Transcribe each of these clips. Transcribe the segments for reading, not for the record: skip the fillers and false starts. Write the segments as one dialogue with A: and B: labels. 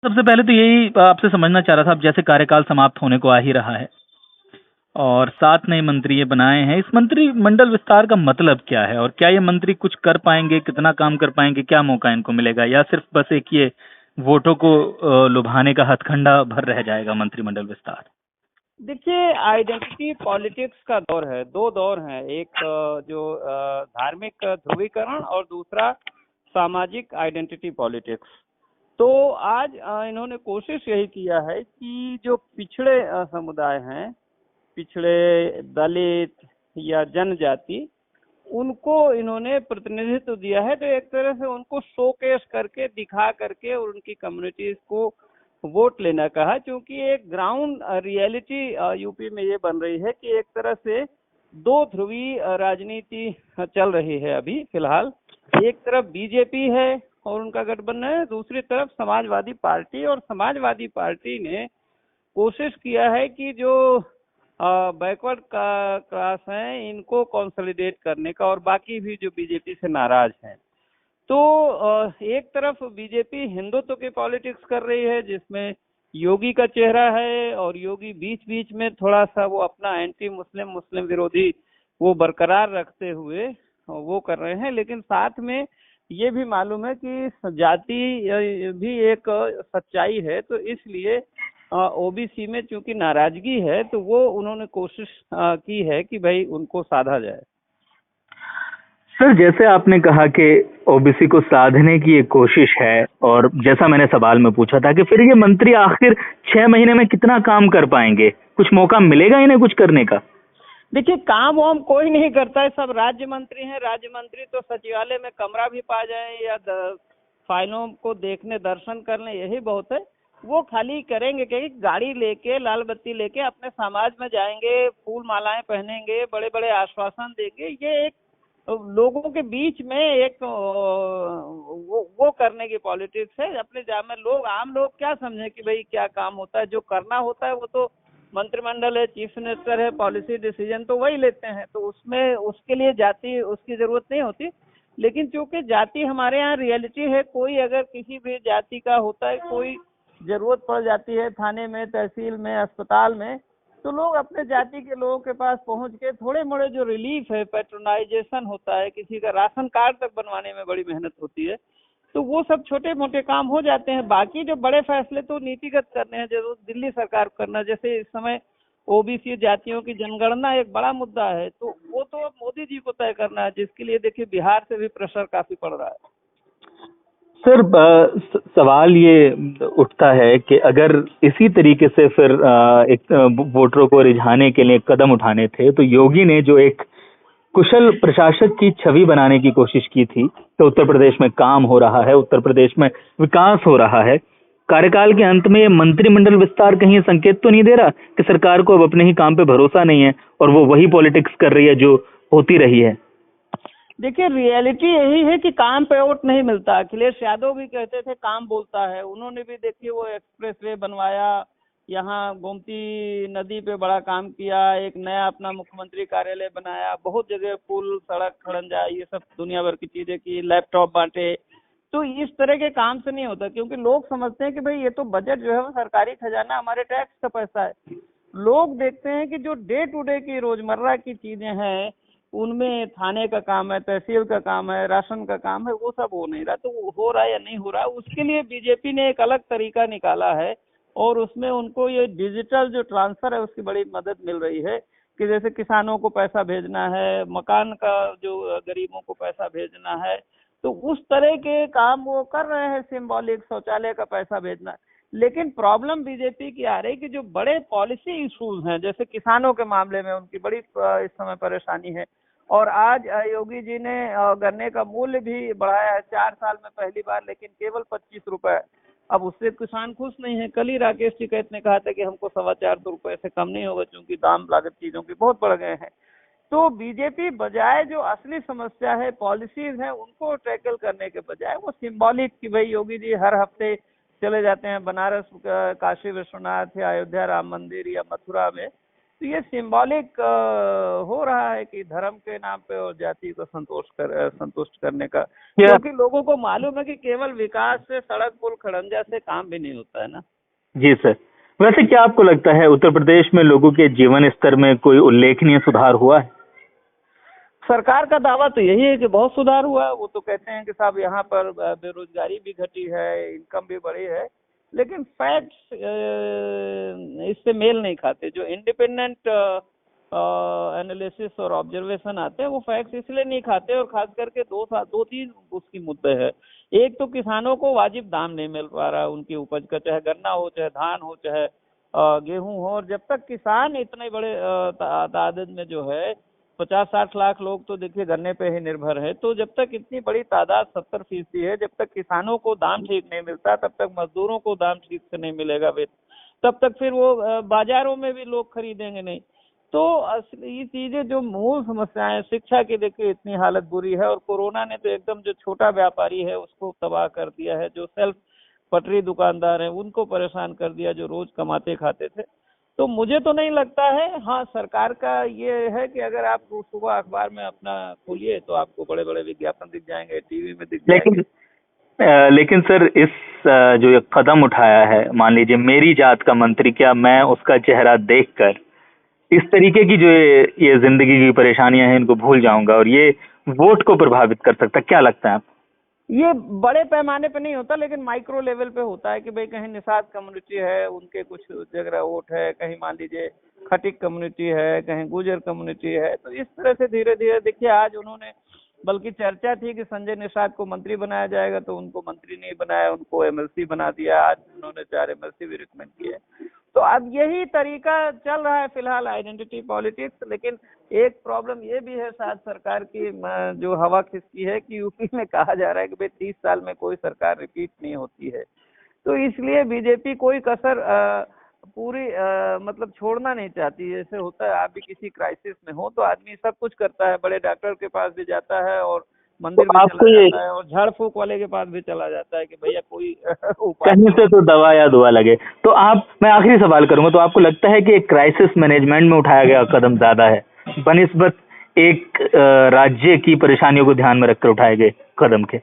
A: सबसे पहले तो यही आपसे समझना चाह रहा था, अब जैसे कार्यकाल समाप्त होने को आ ही रहा है और 7 नए मंत्री ये बनाए हैं, इस मंत्रिमंडल विस्तार का मतलब क्या है और क्या ये मंत्री कुछ कर पाएंगे, कितना काम कर पाएंगे, क्या मौका इनको मिलेगा, या सिर्फ बस एक ये वोटों को लुभाने का हथकंडा भर रह जाएगा मंत्रिमंडल विस्तार?
B: देखिए, आइडेंटिटी पॉलिटिक्स का दौर है। दो दौर हैं, एक जो धार्मिक ध्रुवीकरण और दूसरा सामाजिक आइडेंटिटी पॉलिटिक्स। तो आज इन्होंने कोशिश यही किया है कि जो पिछड़े समुदाय हैं, पिछड़े दलित या जनजाति, उनको इन्होंने प्रतिनिधित्व दिया है। तो एक तरह से उनको शोकेस करके, दिखा करके और उनकी कम्युनिटीज को वोट लेना कहा, क्योंकि एक ग्राउंड रियलिटी यूपी में ये बन रही है कि एक तरह से दो ध्रुवी राजनीति चल रही है अभी फिलहाल। एक तरफ बीजेपी है और उनका गठबंधन है, दूसरी तरफ समाजवादी पार्टी। और समाजवादी पार्टी ने कोशिश किया है कि जो बैकवर्ड क्लास हैं इनको कंसोलिडेट करने का, और बाकी भी जो बीजेपी से नाराज हैं। तो एक तरफ बीजेपी हिंदुत्व की पॉलिटिक्स कर रही है जिसमें योगी का चेहरा है, और योगी बीच बीच में थोड़ा सा वो अपना एंटी मुस्लिम, मुस्लिम विरोधी वो बरकरार रखते हुए वो कर रहे हैं। लेकिन साथ में ये भी मालूम है कि जाति भी एक सच्चाई है, तो इसलिए ओबीसी में चूंकि नाराजगी है तो वो उन्होंने कोशिश की है कि भाई उनको साधा जाए।
A: सर, जैसे आपने कहा कि ओबीसी को साधने की एक कोशिश है, और जैसा मैंने सवाल में पूछा था कि फिर ये मंत्री आखिर 6 महीने में कितना काम कर पाएंगे, कुछ मौका मिलेगा इन्हें कुछ करने का?
B: देखिए, काम वाम कोई नहीं करता है, सब राज्य मंत्री हैं। राज्य मंत्री तो सचिवालय में कमरा भी पा जाए या फाइलों को देखने, दर्शन करने, यही बहुत है। वो खाली करेंगे कि गाड़ी लेके, लाल बत्ती लेके अपने समाज में जाएंगे, फूल मालाएं पहनेंगे, बड़े बड़े आश्वासन देंगे। ये एक लोगों के बीच में एक वो करने की पॉलिटिक्स है। अपने में लोग, आम लोग क्या समझे कि भाई क्या काम होता है। जो करना होता है वो तो मंत्रिमंडल है, चीफ मिनिस्टर है, पॉलिसी डिसीजन तो वही लेते हैं, तो उसमें उसके लिए जाति उसकी जरूरत नहीं होती। लेकिन चूंकि जाति हमारे यहाँ रियलिटी है, कोई अगर किसी भी जाति का होता है, कोई जरूरत पड़ जाती है थाने में, तहसील में, अस्पताल में, तो लोग अपने जाति के लोगों के पास पहुंच के थोड़े मोड़े जो रिलीफ है, पेट्रोनाइजेशन होता है, किसी का राशन कार्ड तक बनवाने में बड़ी मेहनत होती है, तो वो सब छोटे मोटे काम हो जाते हैं। बाकी जो बड़े फैसले तो नीतिगत करने हैं, जो दिल्ली सरकार को करना। जैसे इस समय ओबीसी जातियों की जनगणना एक बड़ा मुद्दा है, तो वो तो अब मोदी जी को तय करना है, जिसके लिए देखिए बिहार से भी प्रेशर काफी पड़ रहा है।
A: सर, सवाल ये उठता है कि अगर इसी तरीके से फिर एक वोटरों को रिझाने के लिए कदम उठाने थे, तो योगी ने जो एक कुशल प्रशासक की छवि बनाने की कोशिश की थी कि उत्तर प्रदेश में काम हो रहा है, उत्तर प्रदेश में विकास हो रहा है, कार्यकाल के अंत में ये मंत्रिमंडल विस्तार कहीं ये संकेत तो नहीं दे रहा कि सरकार को अब अपने ही काम पे भरोसा नहीं है और वो वही पॉलिटिक्स कर रही है जो होती रही है?
B: देखिए, रियलिटी यही है कि काम पे वोट नहीं मिलता। अखिलेश यादव भी कहते थे काम बोलता है। उन्होंने भी देखिए वो एक्सप्रेसवे बनवाया, यहाँ गोमती नदी पे बड़ा काम किया, एक नया अपना मुख्यमंत्री कार्यालय बनाया, बहुत जगह पुल, सड़क, खड़ंजा, ये सब दुनिया भर की चीजें की, लैपटॉप बांटे। तो इस तरह के काम से नहीं होता, क्योंकि लोग समझते हैं कि भाई ये तो बजट जो है वो सरकारी खजाना, हमारे टैक्स का पैसा है। लोग देखते हैं कि जो डे टू डे की रोजमर्रा की चीजें हैं, उनमें थाने का काम है, तहसील का काम है, राशन का काम है, वो सब हो नहीं रहा। तो वो हो रहा है या नहीं हो रहा, उसके लिए बीजेपी ने एक अलग तरीका निकाला है, और उसमें उनको ये डिजिटल जो ट्रांसफर है उसकी बड़ी मदद मिल रही है। कि जैसे किसानों को पैसा भेजना है, मकान का जो गरीबों को पैसा भेजना है, तो उस तरह के काम वो कर रहे हैं, सिंबॉलिक, शौचालय का पैसा भेजना। लेकिन प्रॉब्लम बीजेपी की आ रही कि जो बड़े पॉलिसी इश्यूज हैं, जैसे किसानों के मामले में उनकी बड़ी इस समय परेशानी है। और आज योगी जी ने गन्ने का मूल्य भी बढ़ाया है 4 साल में पहली बार, लेकिन केवल 25 रुपए। अब उससे किसान खुश नहीं है। कल ही राकेश टिकैत ने कहा था कि हमको 425 रुपए से कम नहीं होगा, क्योंकि दाम लागत चीजों की बहुत बढ़ गए हैं। तो बीजेपी बजाय जो असली समस्या है, पॉलिसीज है, उनको टैकल करने के बजाय वो सिंबॉलिक कि भाई योगी जी हर हफ्ते चले जाते हैं बनारस, काशी विश्वनाथ या अयोध्या राम मंदिर या मथुरा में, तो ये सिंबॉलिक हो रहा है कि धर्म के नाम पे और जाति को संतुष्ट करने का,
A: क्या
B: क्योंकि लोगों को मालूम है कि केवल विकास से, सड़क पुल खड़ंजा से काम भी नहीं होता है ना।
A: जी सर, वैसे क्या आपको लगता है उत्तर प्रदेश में लोगों के जीवन स्तर में कोई उल्लेखनीय सुधार हुआ है?
B: सरकार का दावा तो यही है कि बहुत सुधार हुआ है। वो तो कहते हैं कि साहब यहाँ पर बेरोजगारी भी घटी है, इनकम भी बढ़ी है, लेकिन फैक्ट्स इससे मेल नहीं खाते। जो इंडिपेंडेंट एनालिसिस और ऑब्जर्वेशन आते हैं वो फैक्ट्स इसलिए नहीं खाते, और खास करके दो तीन उसकी मुद्दे है। एक तो किसानों को वाजिब दाम नहीं मिल पा रहा उनकी उपज का, चाहे गन्ना हो, चाहे धान हो, चाहे गेहूं हो। और जब तक किसान इतने बड़े तादाद में जो है 50-60 लाख लोग तो देखिए गन्ने पे ही निर्भर है, तो जब तक इतनी बड़ी तादाद 70% है, जब तक किसानों को दाम ठीक नहीं मिलता, तब तक मजदूरों को दाम ठीक से नहीं मिलेगा, तब तक फिर वो बाजारों में भी लोग खरीदेंगे नहीं। तो ये चीजें जो मूल समस्याएं, शिक्षा की देखिए इतनी हालत बुरी है, और कोरोना ने तो एकदम जो छोटा व्यापारी है उसको तबाह कर दिया है, जो सेल्फ पटरी दुकानदार हैं उनको परेशान कर दिया, जो रोज कमाते खाते थे। तो मुझे तो नहीं लगता है। हाँ, सरकार का ये है कि अगर आप सुबह अखबार में अपना खोलिए तो आपको बड़े बड़े विज्ञापन दिख जाएंगे, टीवी में दिख जाएंगे।
A: लेकिन सर जो ये कदम उठाया है, मान लीजिए मेरी जात का मंत्री, क्या मैं उसका चेहरा देखकर इस तरीके की जो ये जिंदगी की परेशानियां हैं इनको भूल जाऊंगा, और ये वोट को प्रभावित कर सकता, क्या लगता है आपको?
B: ये बड़े पैमाने पे नहीं होता, लेकिन माइक्रो लेवल पे होता है कि भाई कहीं निषाद कम्युनिटी है, उनके कुछ जगह वोट है, कहीं मान लीजिए खटिक कम्युनिटी है, कहीं गुजर कम्युनिटी है। तो इस तरह से धीरे धीरे देखिए, आज उन्होंने, बल्कि चर्चा थी कि संजय निषाद को मंत्री बनाया जाएगा, तो उनको मंत्री नहीं बनाया, उनको एमएलसी बना दिया। आज उन्होंने 4 एमएलसी भी रिकमेंड किए। तो अब यही तरीका चल रहा है फिलहाल, आइडेंटिटी पॉलिटिक्स। लेकिन एक प्रॉब्लम ये भी है साथ सरकार की जो हवा खिसकी है कि यूपी में कहा जा रहा है कि भाई 30 साल में कोई सरकार रिपीट नहीं होती है, तो इसलिए बीजेपी कोई कसर पूरी मतलब छोड़ना नहीं चाहती। जैसे होता है, आप भी किसी क्राइसिस में हो तो आदमी सब कुछ करता है, बड़े डॉक्टर के पास भी जाता है, और मंदिर
A: तो
B: भी
A: आपको
B: चला
A: ये
B: जाता है, और झाड़ फूक वाले के पास भी चला जाता है कि भैया कोई उपाय
A: कहीं से तो दवा या दुआ लगे। तो मैं आखिरी सवाल करूंगा, तो आपको लगता है कि एक क्राइसिस मैनेजमेंट में उठाया गया कदम ज्यादा है बनिस्बत एक राज्य की परेशानियों को ध्यान में रखकर उठाए गए कदम के?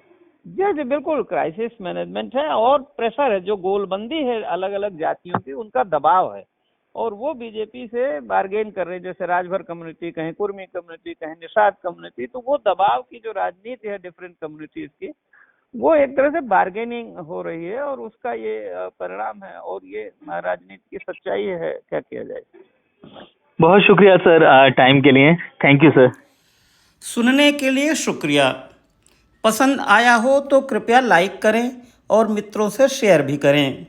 B: जी जी, बिल्कुल क्राइसिस मैनेजमेंट है, और प्रेशर है, जो गोलबंदी है अलग अलग जातियों की, उनका दबाव है, और वो बीजेपी से बार्गेन कर रहे हैं। जैसे राजभर कम्युनिटी, कहीं कुर्मी कम्युनिटी, कहीं निषाद कम्युनिटी, तो वो दबाव की जो राजनीति है डिफरेंट कम्युनिटीज की, वो एक तरह से बार्गेनिंग हो रही है, और उसका ये परिणाम है, और ये राजनीति की सच्चाई है। क्या किया जाए।
A: बहुत शुक्रिया सर टाइम के लिए, थैंक यू सर।
C: सुनने के लिए शुक्रिया। पसंद आया हो तो कृपया लाइक करें और मित्रों से शेयर भी करें।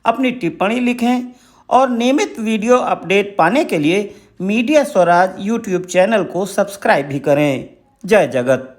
C: अपनी टिप्पणी लिखें, और नियमित वीडियो अपडेट पाने के लिए मीडिया स्वराज यूट्यूब चैनल को सब्सक्राइब भी करें। जय जगत।